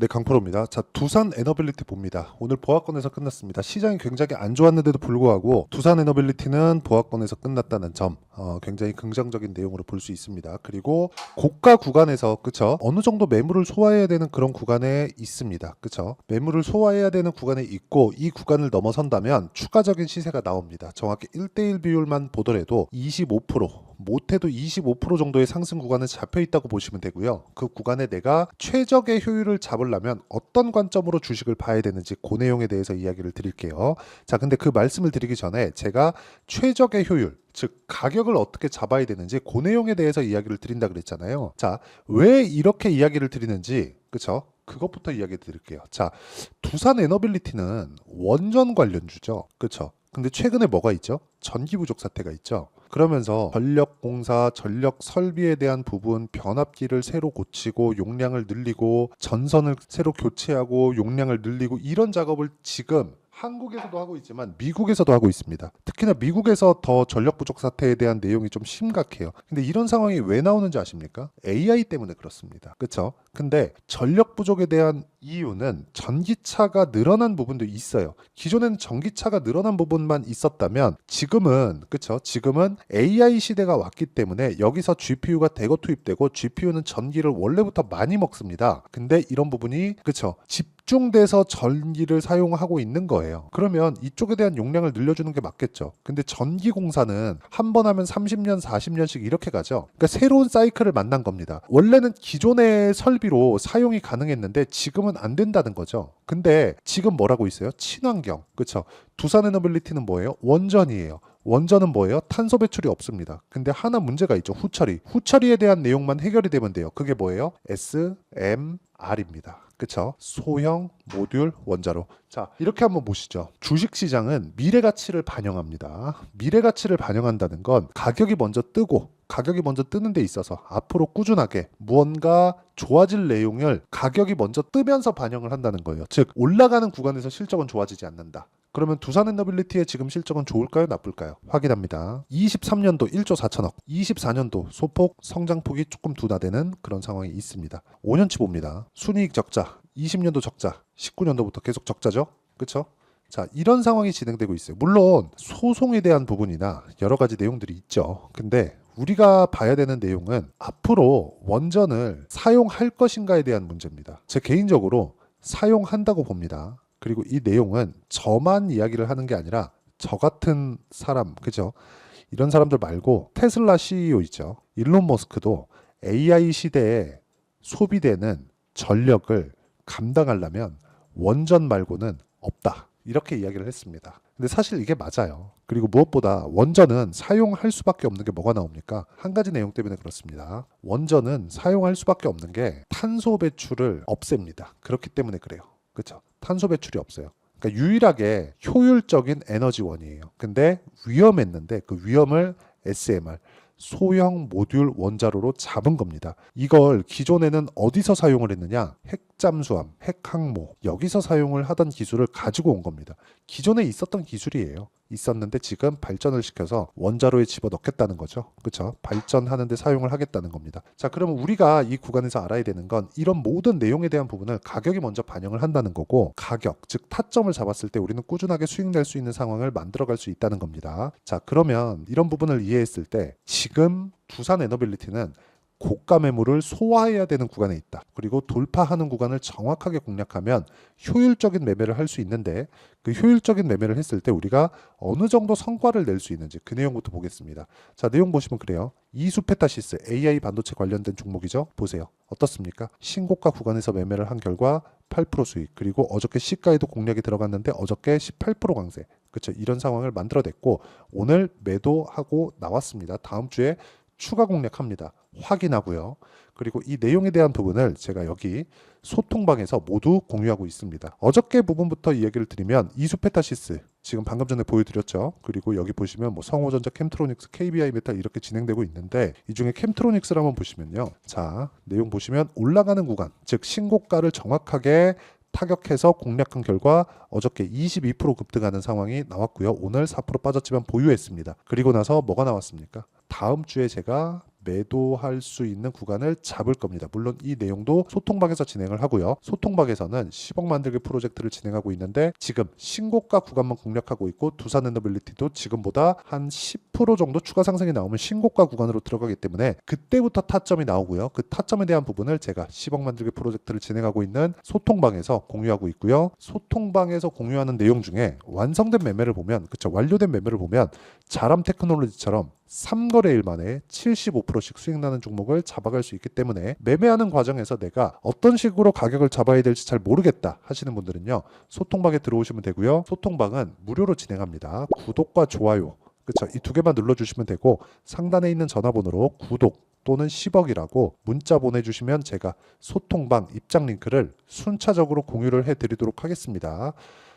네, 강프로입니다. 자, 두산 에너빌리티 봅니다. 오늘 보합권에서 끝났습니다. 시장이 굉장히 안 좋았는데도 불구하고 두산 에너빌리티는 보합권에서 끝났다는 점 굉장히 긍정적인 내용으로 볼 수 있습니다. 그리고 고가 구간에서 그쵸? 어느 정도 매물을 소화해야 되는 그런 구간에 있습니다. 그쵸? 매물을 소화해야 되는 구간에 있고 이 구간을 넘어선다면 추가적인 시세가 나옵니다. 정확히 1대1 비율만 보더라도 25% 못해도 25% 정도의 상승 구간에 잡혀 있다고 보시면 되고요. 그 구간에 내가 최적의 효율을 잡으려면 어떤 관점으로 주식을 봐야 되는지 그 내용에 대해서 이야기를 드릴게요. 자, 근데 그 말씀을 드리기 전에 제가 최적의 효율, 즉 가격을 어떻게 잡아야 되는지 그 내용에 대해서 이야기를 드린다 그랬잖아요. 자, 왜 이렇게 이야기를 드리는지 그쵸? 그것부터 이야기 드릴게요. 자, 두산 에너빌리티는 원전 관련주죠. 그쵸? 근데 최근에 뭐가 있죠? 전기 부족 사태가 있죠. 그러면서 전력공사, 전력 설비에 대한 부분, 변압기를 새로 고치고 용량을 늘리고 전선을 새로 교체하고 용량을 늘리고 이런 작업을 지금 한국에서도 하고 있지만 미국에서도 하고 있습니다. 특히나 미국에서 더 전력 부족 사태에 대한 내용이 좀 심각해요. 근데 이런 상황이 왜 나오는지 아십니까? AI 때문에 그렇습니다. 그렇죠? 근데 전력 부족에 대한 이유는 전기차가 늘어난 부분도 있어요. 기존에는 전기차가 늘어난 부분만 있었다면 지금은 그렇죠? 지금은 AI 시대가 왔기 때문에 여기서 GPU가 대거 투입되고 GPU는 전기를 원래부터 많이 먹습니다. 근데 이런 부분이 그렇죠? 집중돼서 전기를 사용하고 있는 거예요. 그러면 이쪽에 대한 용량을 늘려주는 게 맞겠죠. 근데 전기 공사는 한 번 하면 30년, 40년씩 이렇게 가죠. 그러니까 새로운 사이클을 만난 겁니다. 원래는 기존의 설비로 사용이 가능했는데 지금은 안 된다는 거죠. 근데 지금 뭐라고 있어요? 친환경. 그렇죠? 두산 에너빌리티는 뭐예요? 원전이에요. 원전은 뭐예요? 탄소 배출이 없습니다. 근데 하나 문제가 있죠. 후처리. 후처리에 대한 내용만 해결이 되면 돼요. 그게 뭐예요? SMR입니다. 그쵸? 소형 모듈 원자로. 자, 이렇게 한번 보시죠. 주식시장은 미래가치를 반영합니다. 미래가치를 반영한다는 건 가격이 먼저 뜨고 가격이 먼저 뜨는 데 있어서 앞으로 꾸준하게 무언가 좋아질 내용을 가격이 먼저 뜨면서 반영을 한다는 거예요. 즉 올라가는 구간에서 실적은 좋아지지 않는다. 그러면 두산 에너빌리티의 지금 실적은 좋을까요? 나쁠까요? 확인합니다. 23년도 1조 4천억, 24년도 소폭 성장폭이 조금 둔화되는 그런 상황이 있습니다. 5년치 봅니다. 순이익 적자, 20년도 적자, 19년도부터 계속 적자죠? 그쵸? 자, 이런 상황이 진행되고 있어요. 물론 소송에 대한 부분이나 여러 가지 내용들이 있죠. 근데 우리가 봐야 되는 내용은 앞으로 원전을 사용할 것인가에 대한 문제입니다. 제 개인적으로 사용한다고 봅니다. 그리고 이 내용은 저만 이야기를 하는 게 아니라 저 같은 사람, 그죠? 이런 사람들 말고 테슬라 CEO 있죠. 일론 머스크도 AI 시대에 소비되는 전력을 감당하려면 원전 말고는 없다. 이렇게 이야기를 했습니다. 근데 사실 이게 맞아요. 그리고 무엇보다 원전은 사용할 수밖에 없는 게 뭐가 나옵니까? 한 가지 내용 때문에 그렇습니다. 원전은 사용할 수밖에 없는 게 탄소 배출을 없앱니다. 그렇기 때문에 그래요. 그렇죠? 탄소 배출이 없어요. 그러니까 유일하게 효율적인 에너지원이에요. 근데 위험했는데 그 위험을 SMR 소형 모듈 원자로로 잡은 겁니다. 이걸 기존에는 어디서 사용을 했느냐? 핵잠수함, 핵항모 여기서 사용을 하던 기술을 가지고 온 겁니다. 기존에 있었던 기술이에요. 있었는데 지금 발전을 시켜서 원자로에 집어넣겠다는 거죠. 그렇죠? 발전하는데 사용을 하겠다는 겁니다. 자, 그러면 우리가 이 구간에서 알아야 되는 건 이런 모든 내용에 대한 부분을 가격이 먼저 반영을 한다는 거고 가격, 즉 타점을 잡았을 때 우리는 꾸준하게 수익 낼 수 있는 상황을 만들어갈 수 있다는 겁니다. 자, 그러면 이런 부분을 이해했을 때 지금 두산 에너빌리티는 고가 매물을 소화해야 되는 구간에 있다. 그리고 돌파하는 구간을 정확하게 공략하면 효율적인 매매를 할 수 있는데 그 효율적인 매매를 했을 때 우리가 어느 정도 성과를 낼 수 있는지 그 내용부터 보겠습니다. 자, 내용 보시면 그래요. 이수페타시스 AI 반도체 관련된 종목이죠. 보세요. 어떻습니까? 신고가 구간에서 매매를 한 결과 8% 수익, 그리고 어저께 시가에도 공략이 들어갔는데 어저께 18% 강세. 그렇죠? 이런 상황을 만들어냈고 오늘 매도하고 나왔습니다. 다음 주에 추가 공략합니다. 확인하고요. 그리고 이 내용에 대한 부분을 제가 여기 소통방에서 모두 공유하고 있습니다. 어저께 부분부터 이야기를 드리면 이수페타시스 지금 방금 전에 보여드렸죠. 그리고 여기 보시면 뭐 성호전자, 캠트로닉스, KBI 메탈 이렇게 진행되고 있는데 이 중에 캠트로닉스를 한번 보시면요. 자, 내용 보시면 올라가는 구간, 즉 신고가를 정확하게 타격해서 공략한 결과 어저께 22% 급등하는 상황이 나왔고요. 오늘 4% 빠졌지만 보유했습니다. 그리고 나서 뭐가 나왔습니까? 다음 주에 제가 매도할 수 있는 구간을 잡을 겁니다. 물론 이 내용도 소통방에서 진행을 하고요. 소통방에서는 10억 만들기 프로젝트를 진행하고 있는데 지금 신고가 구간만 공략하고 있고 두산 에너빌리티도 지금보다 한 10% 정도 추가 상승이 나오면 신고가 구간으로 들어가기 때문에 그때부터 타점이 나오고요. 그 타점에 대한 부분을 제가 10억 만들기 프로젝트를 진행하고 있는 소통방에서 공유하고 있고요. 소통방에서 공유하는 내용 중에 완성된 매매를 보면, 그쵸, 완료된 매매를 보면 자람 테크놀로지처럼 3거래일 만에 75%씩 수익 나는 종목을 잡아갈 수 있기 때문에 매매하는 과정에서 내가 어떤 식으로 가격을 잡아야 될지 잘 모르겠다 하시는 분들은요, 소통방에 들어오시면 되고요. 소통방은 무료로 진행합니다. 구독과 좋아요, 그쵸, 이 두 개만 눌러주시면 되고 상단에 있는 전화번호로 구독 또는 10억이라고 문자 보내주시면 제가 소통방 입장 링크를 순차적으로 공유를 해드리도록 하겠습니다.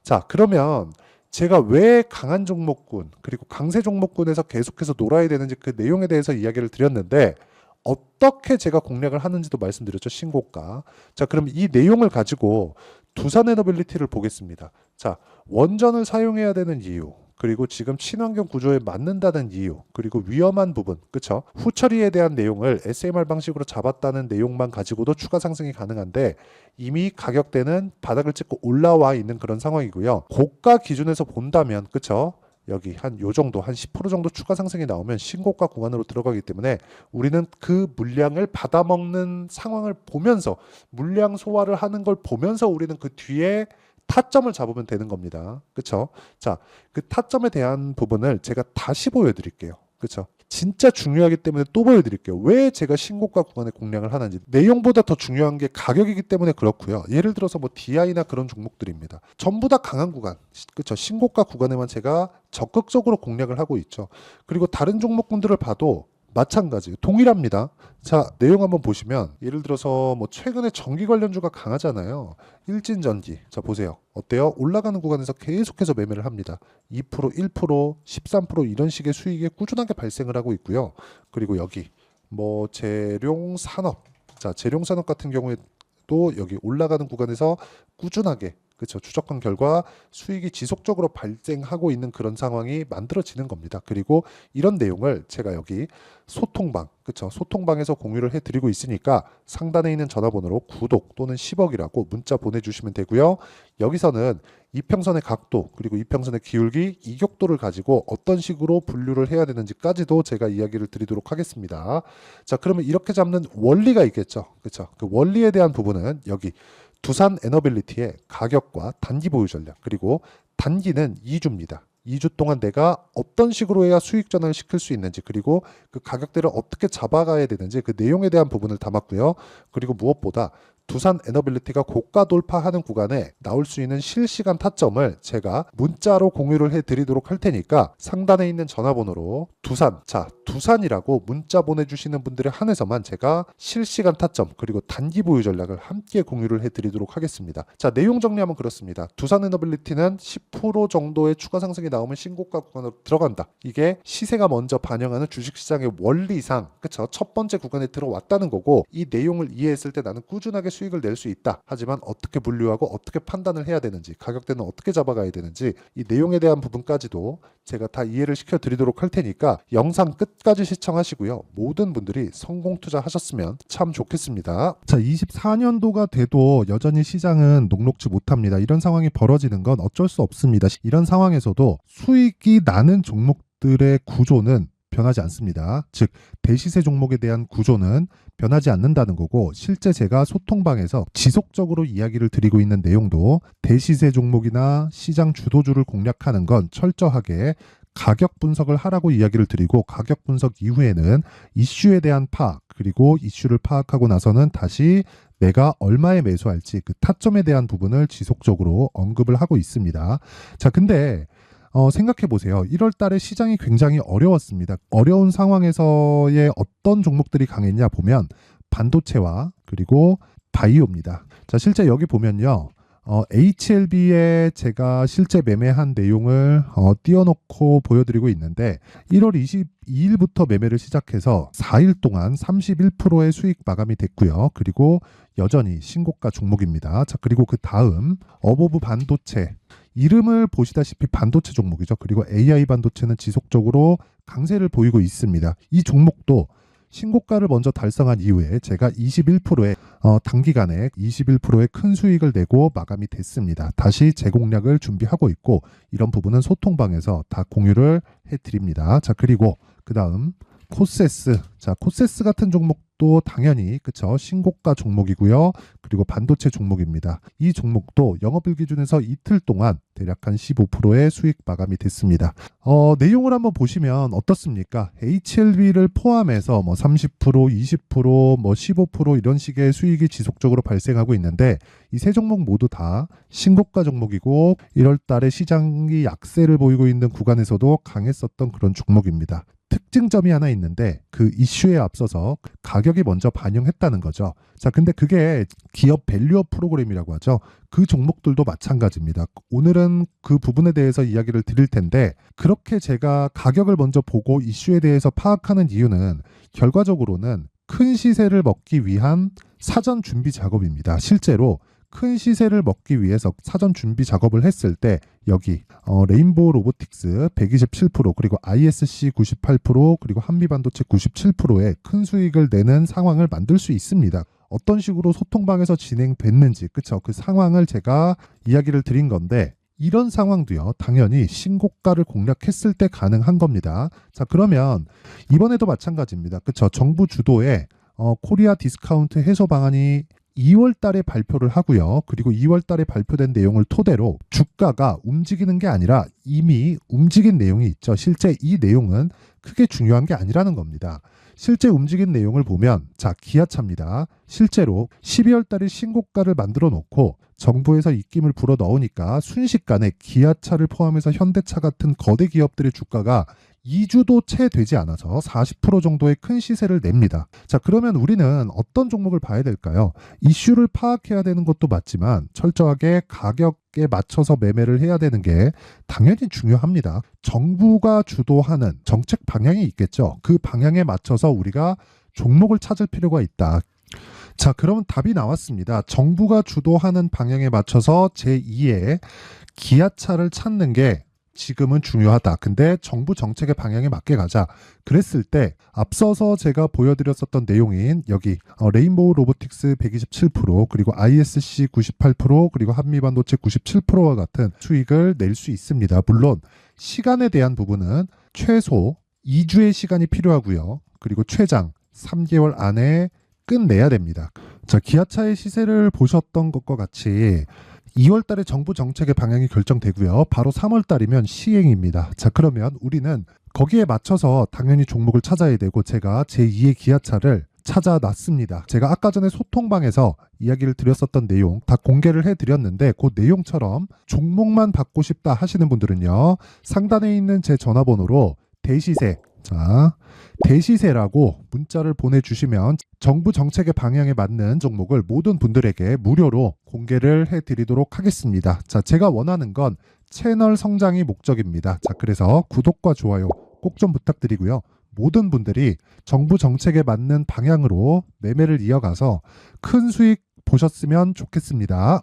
자, 그러면 제가 왜 강한 종목군 그리고 강세 종목군에서 계속해서 놀아야 되는지 그 내용에 대해서 이야기를 드렸는데 어떻게 제가 공략을 하는지도 말씀드렸죠. 신고가. 자, 그럼 이 내용을 가지고 두산 에너빌리티를 보겠습니다. 자, 원전을 사용해야 되는 이유, 그리고 지금 친환경 구조에 맞는다는 이유, 그리고 위험한 부분, 그쵸? 후처리에 대한 내용을 SMR 방식으로 잡았다는 내용만 가지고도 추가 상승이 가능한데 이미 가격대는 바닥을 찍고 올라와 있는 그런 상황이고요. 고가 기준에서 본다면, 그쵸? 여기 한 요 정도, 한 10% 정도 추가 상승이 나오면 신고가 구간으로 들어가기 때문에 우리는 그 물량을 받아먹는 상황을 보면서, 물량 소화를 하는 걸 보면서 우리는 그 뒤에 타점을 잡으면 되는 겁니다. 그쵸? 자, 그 타점에 대한 부분을 제가 다시 보여드릴게요. 그쵸? 진짜 중요하기 때문에 또 보여드릴게요. 왜 제가 신고가 구간에 공략을 하는지. 내용보다 더 중요한 게 가격이기 때문에 그렇고요. 예를 들어서 뭐 DI나 그런 종목들입니다. 전부 다 강한 구간, 그쵸? 신고가 구간에만 제가 적극적으로 공략을 하고 있죠. 그리고 다른 종목군들을 봐도 마찬가지, 동일합니다. 자, 내용 한번 보시면 예를 들어서 뭐 최근에 전기 관련주가 강하잖아요. 일진전기. 자, 보세요. 어때요? 올라가는 구간에서 계속해서 매매를 합니다. 2%, 1%, 13% 이런 식의 수익이 꾸준하게 발생을 하고 있고요. 그리고 여기 뭐 재룡산업. 자, 재룡산업 같은 경우에도 여기 올라가는 구간에서 꾸준하게, 그렇죠, 추적한 결과 수익이 지속적으로 발생하고 있는 그런 상황이 만들어지는 겁니다. 그리고 이런 내용을 제가 여기 소통방, 그렇죠, 소통방에서 공유를 해드리고 있으니까 상단에 있는 전화번호로 구독 또는 10억이라고 문자 보내주시면 되고요. 여기서는 이평선의 각도 그리고 이평선의 기울기, 이격도를 가지고 어떤 식으로 분류를 해야 되는지까지도 제가 이야기를 드리도록 하겠습니다. 자, 그러면 이렇게 잡는 원리가 있겠죠. 그렇죠. 그 원리에 대한 부분은 여기 두산 에너빌리티의 가격과 단기 보유 전략, 그리고 단기는 2주입니다. 2주 동안 내가 어떤 식으로 해야 수익 전환을 시킬 수 있는지, 그리고 그 가격대를 어떻게 잡아가야 되는지 그 내용에 대한 부분을 담았고요. 그리고 무엇보다 두산 에너빌리티가 고가 돌파하는 구간에 나올 수 있는 실시간 타점을 제가 문자로 공유를 해드리도록 할 테니까 상단에 있는 전화번호로 두산, 자, 두산이라고 문자 보내주시는 분들에 한해서만 제가 실시간 타점 그리고 단기 보유 전략을 함께 공유를 해드리도록 하겠습니다. 자, 내용 정리하면 그렇습니다. 두산 에너빌리티는 10% 정도의 추가 상승이 나오면 신고가 구간으로 들어간다. 이게 시세가 먼저 반영하는 주식시장의 원리상, 그쵸, 첫 번째 구간에 들어왔다는 거고, 이 내용을 이해했을 때 나는 꾸준하게 수익을 낼 수 있다. 하지만 어떻게 분류하고 어떻게 판단을 해야 되는지, 가격대는 어떻게 잡아가야 되는지, 이 내용에 대한 부분까지도 제가 다 이해를 시켜드리도록 할 테니까 영상 끝까지 시청하시고요. 모든 분들이 성공 투자하셨으면 참 좋겠습니다. 자, 24년도가 돼도 여전히 시장은 녹록지 못합니다. 이런 상황이 벌어지는 건 어쩔 수 없습니다. 이런 상황에서도 수익이 나는 종목들의 구조는 변하지 않습니다. 즉, 대시세 종목에 대한 구조는 변하지 않는다는 거고, 실제 제가 소통방에서 지속적으로 이야기를 드리고 있는 내용도 대시세 종목이나 시장 주도주를 공략하는 건 철저하게 가격 분석을 하라고 이야기를 드리고, 가격 분석 이후에는 이슈에 대한 파악, 그리고 이슈를 파악하고 나서는 다시 내가 얼마에 매수할지 그 타점에 대한 부분을 지속적으로 언급을 하고 있습니다. 자, 근데 생각해 보세요. 1월 달에 시장이 굉장히 어려웠습니다. 어려운 상황에서의 어떤 종목들이 강했냐 보면 반도체와 그리고 바이오입니다. 자, 실제 여기 보면요. HLB에 제가 실제 매매한 내용을 띄워놓고 보여드리고 있는데 1월 22일부터 매매를 시작해서 4일 동안 31%의 수익 마감이 됐고요. 그리고 여전히 신고가 종목입니다. 자, 그리고 그 다음 어보브 반도체, 이름을 보시다시피 반도체 종목이죠. 그리고 AI 반도체는 지속적으로 강세를 보이고 있습니다. 이 종목도 신고가를 먼저 달성한 이후에 제가 21%의 단기간에 21%의 큰 수익을 내고 마감이 됐습니다. 다시 재공략을 준비하고 있고 이런 부분은 소통방에서 다 공유를 해드립니다. 자, 그리고 그 다음 코세스. 자, 코세스 같은 종목도 당연히 그쵸, 신고가 종목이고요. 그리고 반도체 종목입니다. 이 종목도 영업일 기준에서 이틀 동안 대략 한 15%의 수익 마감이 됐습니다. 내용을 한번 보시면 어떻습니까? HLB를 포함해서 뭐 30%, 20%, 뭐 15% 이런 식의 수익이 지속적으로 발생하고 있는데 이 세 종목 모두 다 신고가 종목이고 1월 달에 시장이 약세를 보이고 있는 구간에서도 강했었던 그런 종목입니다. 특징점이 하나 있는데 그 이슈에 앞서서 가격이 먼저 반영했다는 거죠. 자, 근데 그게 기업 밸류업 프로그램이라고 하죠. 그 종목들도 마찬가지입니다. 오늘은 그 부분에 대해서 이야기를 드릴 텐데 그렇게 제가 가격을 먼저 보고 이슈에 대해서 파악하는 이유는 결과적으로는 큰 시세를 먹기 위한 사전 준비 작업입니다. 실제로 큰 시세를 먹기 위해서 사전 준비 작업을 했을 때 여기 레인보우 로보틱스 127% 그리고 ISC 98% 그리고 한미반도체 97%의 큰 수익을 내는 상황을 만들 수 있습니다. 어떤 식으로 소통방에서 진행됐는지 그쵸, 그 상황을 제가 이야기를 드린 건데 이런 상황도요 당연히 신고가를 공략했을 때 가능한 겁니다. 자, 그러면 이번에도 마찬가지입니다. 그쵸, 정부 주도의 코리아 디스카운트 해소 방안이 2월 달에 발표를 하고요. 그리고 2월 달에 발표된 내용을 토대로 주가가 움직이는 게 아니라 이미 움직인 내용이 있죠. 실제 이 내용은 크게 중요한 게 아니라는 겁니다. 실제 움직인 내용을 보면 자, 기아차입니다. 실제로 12월 달에 신고가를 만들어 놓고 정부에서 입김을 불어 넣으니까 순식간에 기아차를 포함해서 현대차 같은 거대 기업들의 주가가 2주도 채 되지 않아서 40% 정도의 큰 시세를 냅니다. 자, 그러면 우리는 어떤 종목을 봐야 될까요? 이슈를 파악해야 되는 것도 맞지만 철저하게 가격에 맞춰서 매매를 해야 되는 게 당연히 중요합니다. 정부가 주도하는 정책 방향이 있겠죠. 그 방향에 맞춰서 우리가 종목을 찾을 필요가 있다. 자, 그러면 답이 나왔습니다. 정부가 주도하는 방향에 맞춰서 제2의 기아차를 찾는 게 지금은 중요하다. 근데 정부 정책의 방향에 맞게 가자. 그랬을 때 앞서서 제가 보여드렸었던 내용인 여기 레인보우 로보틱스 127% 그리고 ISC 98% 그리고 한미반도체 97%와 같은 수익을 낼 수 있습니다. 물론 시간에 대한 부분은 최소 2주의 시간이 필요하고요. 그리고 최장 3개월 안에 끝내야 됩니다. 자, 기아차의 시세를 보셨던 것과 같이 2월 달에 정부 정책의 방향이 결정되고요. 바로 3월 달이면 시행입니다. 자, 그러면 우리는 거기에 맞춰서 당연히 종목을 찾아야 되고 제가 제2의 기아차를 찾아놨습니다. 제가 아까 전에 소통방에서 이야기를 드렸었던 내용 다 공개를 해드렸는데 그 내용처럼 종목만 받고 싶다 하시는 분들은요. 상단에 있는 제 전화번호로 대시세, 자, 대시세라고 문자를 보내주시면 정부 정책의 방향에 맞는 종목을 모든 분들에게 무료로 공개를 해드리도록 하겠습니다. 자, 제가 원하는 건 채널 성장이 목적입니다. 자, 그래서 구독과 좋아요 꼭 좀 부탁드리고요. 모든 분들이 정부 정책에 맞는 방향으로 매매를 이어가서 큰 수익 보셨으면 좋겠습니다.